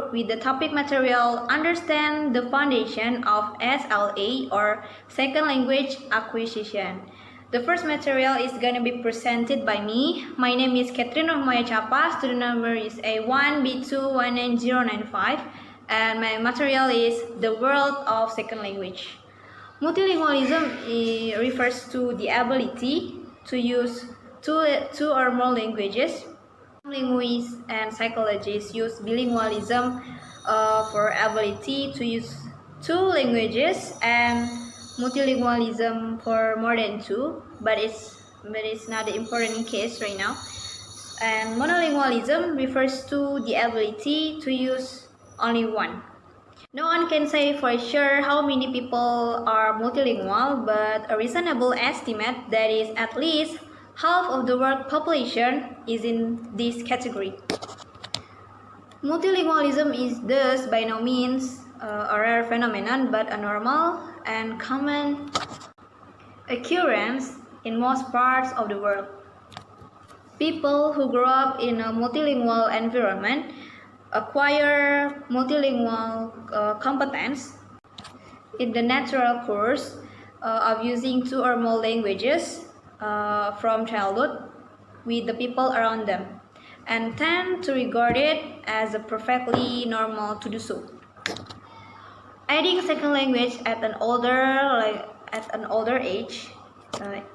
group with the topic material Understand the Foundation of SLA or Second Language Acquisition. The first material is going to be presented by me. My name is Catherine Rohmaya Chapa. Student number is A1B2199095. And my material is The World of Second Language. Multilingualism refers to the ability to use two or more languages. Linguists and psychologists use bilingualism for ability to use two languages and multilingualism for more than two, but it's not the important case right now. And monolingualism refers to the ability to use only one. No one can say for sure how many people are multilingual, but a reasonable estimate that is at least half of the world population is in this category. Multilingualism is thus by no means a rare phenomenon, but a normal and common occurrence in most parts of the world. People who grow up in a multilingual environment acquire multilingual competence in the natural course of using two or more languages from childhood with the people around them, and tend to regard it as a perfectly normal to do so. Adding a second language at an older age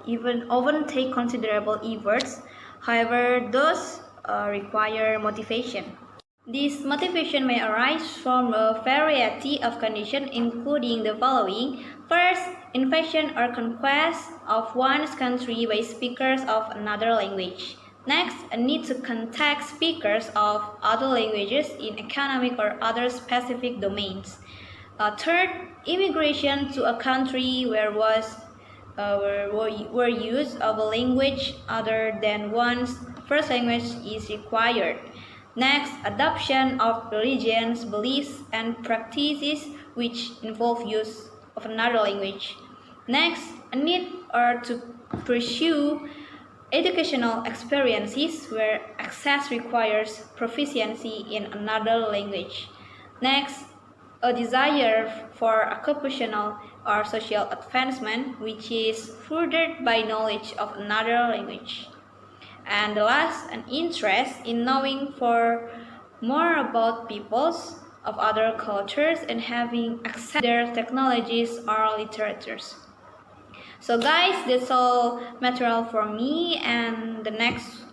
even often take considerable efforts. However, those require motivation. This motivation may arise from a variety of conditions, including the following. First, invasion or conquest of one's country by speakers of another language. Next, a need to contact speakers of other languages in economic or other specific domains. Third, immigration to a country where use of a language other than one's first language is required. Next, adoption of religions, beliefs, and practices which involve use of another language. Next, a need or to pursue educational experiences where access requires proficiency in another language. Next, a desire for occupational or social advancement which is furthered by knowledge of another language. And the last, an interest in knowing more about peoples of other cultures and having access to their technologies or literatures. So guys, that's all material for me, and the next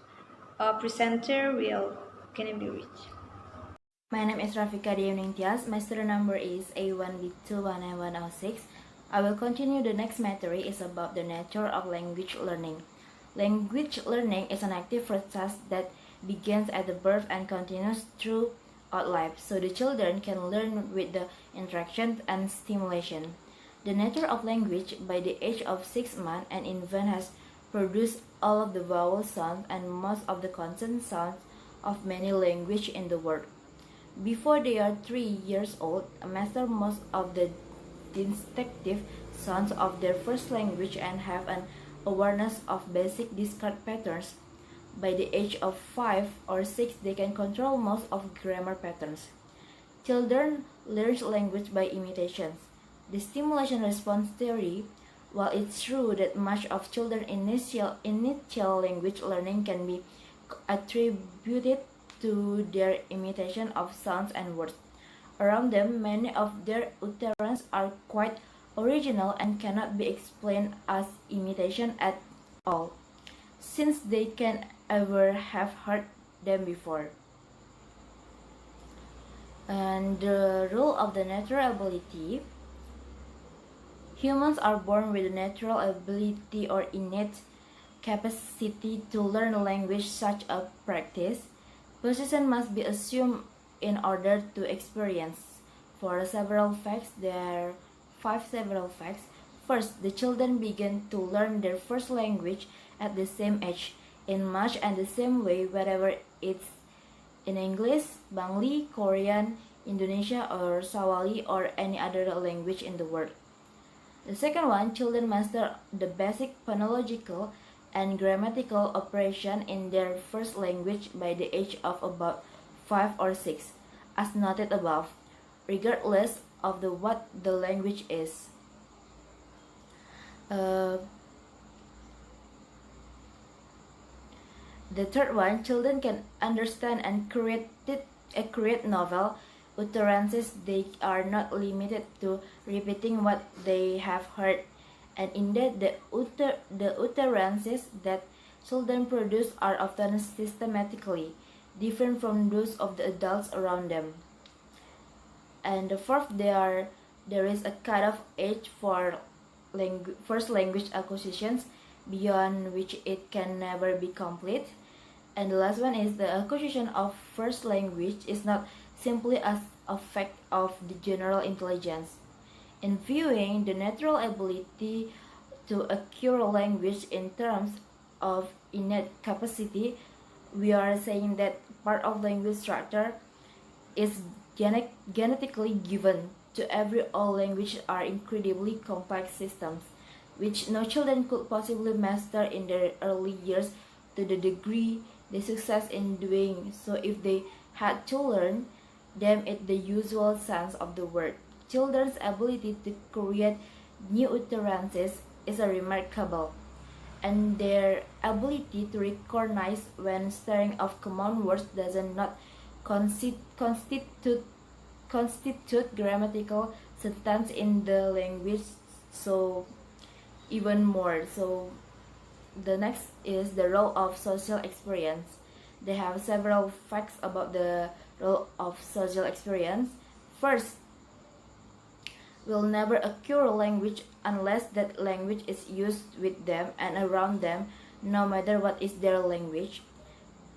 presenter can be reached. My name is Rafika Dianing Tias. My student number is A1B2199106. I will continue. The next matter is about the nature of language learning. Language learning is an active process that begins at the birth and continues throughout life, so the children can learn with the interaction and stimulation. The nature of language: by the age of 6 months, an infant has produced all of the vowel sounds and most of the consonant sounds of many languages in the world. Before they are 3 years old, master most of the distinctive sounds of their first language and have an awareness of basic discard patterns. By the age of 5 or 6, they can control most of grammar patterns. Children learn language by imitations. The stimulation response theory, while it's true that much of children's initial language learning can be attributed to their imitation of sounds and words around them, many of their utterances are quite original and cannot be explained as imitation at all, since they can ever have heard them before. And the role of the natural ability: humans are born with a natural ability or innate capacity to learn a language. Such a practice position must be assumed in order to experience. For several facts, there are 5 several facts. First, the children begin to learn their first language at the same age, in much and the same way, whether it's in English, Bangli, Korean, Indonesia, or Swahili, or any other language in the world. The second one, children master the basic phonological and grammatical operation in their first language by the age of about 5 or 6. as noted above, regardless of what the language is. The third one, children can understand and create novel utterances. They are not limited to repeating what they have heard, and indeed the utterances that children produce are often systematically different from those of the adults around them. And the fourth, there is a cutoff age for first language acquisitions, beyond which it can never be complete. And the last one is the acquisition of first language is not simply as a fact of the general intelligence. In viewing the natural ability to acquire language in terms of innate capacity, we are saying that part of language structure is genetically given to all languages are incredibly complex systems, which no children could possibly master in their early years to the degree they success in doing so if they had to learn them in the usual sense of the word. Children's ability to create new utterances is remarkable, and their ability to recognize when stirring of common words does not constitute grammatical sentence in the language, so even more. So the next is the role of social experience. They have several facts about the role of social experience. First, will never acquire language unless that language is used with them and around them, no matter what is their language.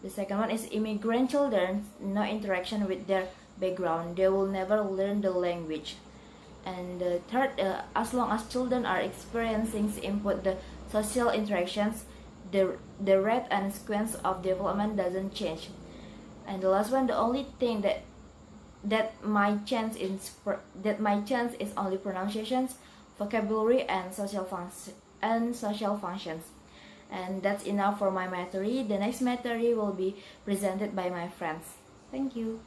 The second one is immigrant children, no interaction with their background. They will never learn the language. And the third, as long as children are experiencing input the social interactions, the rate and sequence of development doesn't change. And the last one, the only thing that might change is only pronunciations, vocabulary, and social functions. And that's enough for my material. The next material will be presented by my friends. Thank you.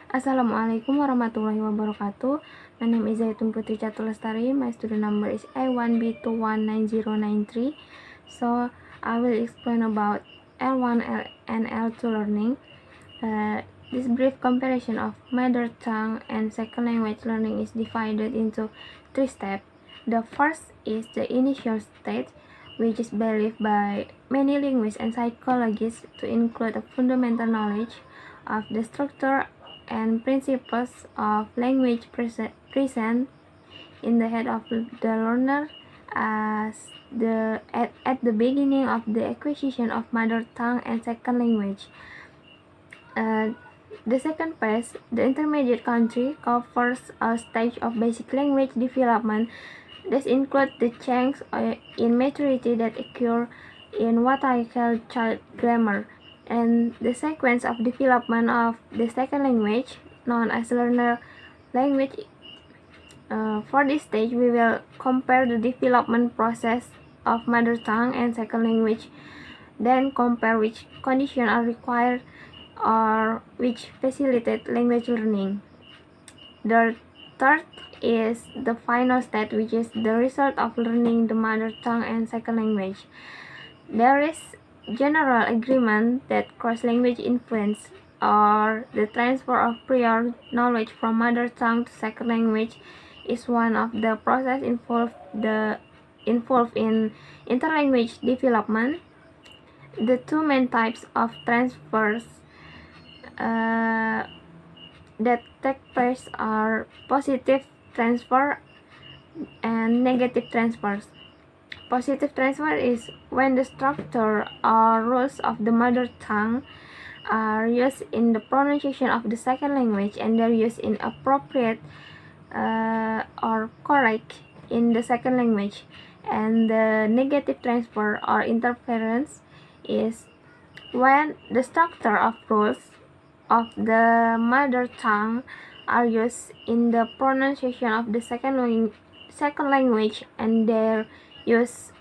Assalamualaikum warahmatullahi wabarakatuh. My name is Zaitun Putri Catur Lestari. My student number is A1B219093. So I will explain about L1 and L2 learning. This brief comparison of mother tongue and second language learning is divided into 3 steps. The first is the initial stage, which is believed by many linguists and psychologists to include a fundamental knowledge of the structure and principles of language present in the head of the learner at the beginning of the acquisition of mother tongue and second language. The second phase, the intermediate country, covers a stage of basic language development. This includes the change in maturity that occur in what I call child grammar, and the sequence of development of the second language, known as learner language. For this stage, we will compare the development process of mother tongue and second language, then compare which conditions are required or which facilitate language learning. The third is the final stage, which is the result of learning the mother tongue and second language. There is general agreement that cross-language influence or the transfer of prior knowledge from mother tongue to second language is one of the processes involved in interlanguage development. The two main types of transfers that take place are positive transfer and negative transfers. Positive transfer is when the structure or rules of the mother tongue are used in the pronunciation of the second language and they're used in appropriate or correct in the second language. And the negative transfer or interference is when the structure of rules of the mother tongue are used in the pronunciation of the second language and they're used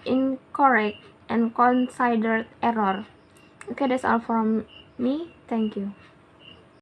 incorrect and considered error. Okay, that's all from me. Thank you.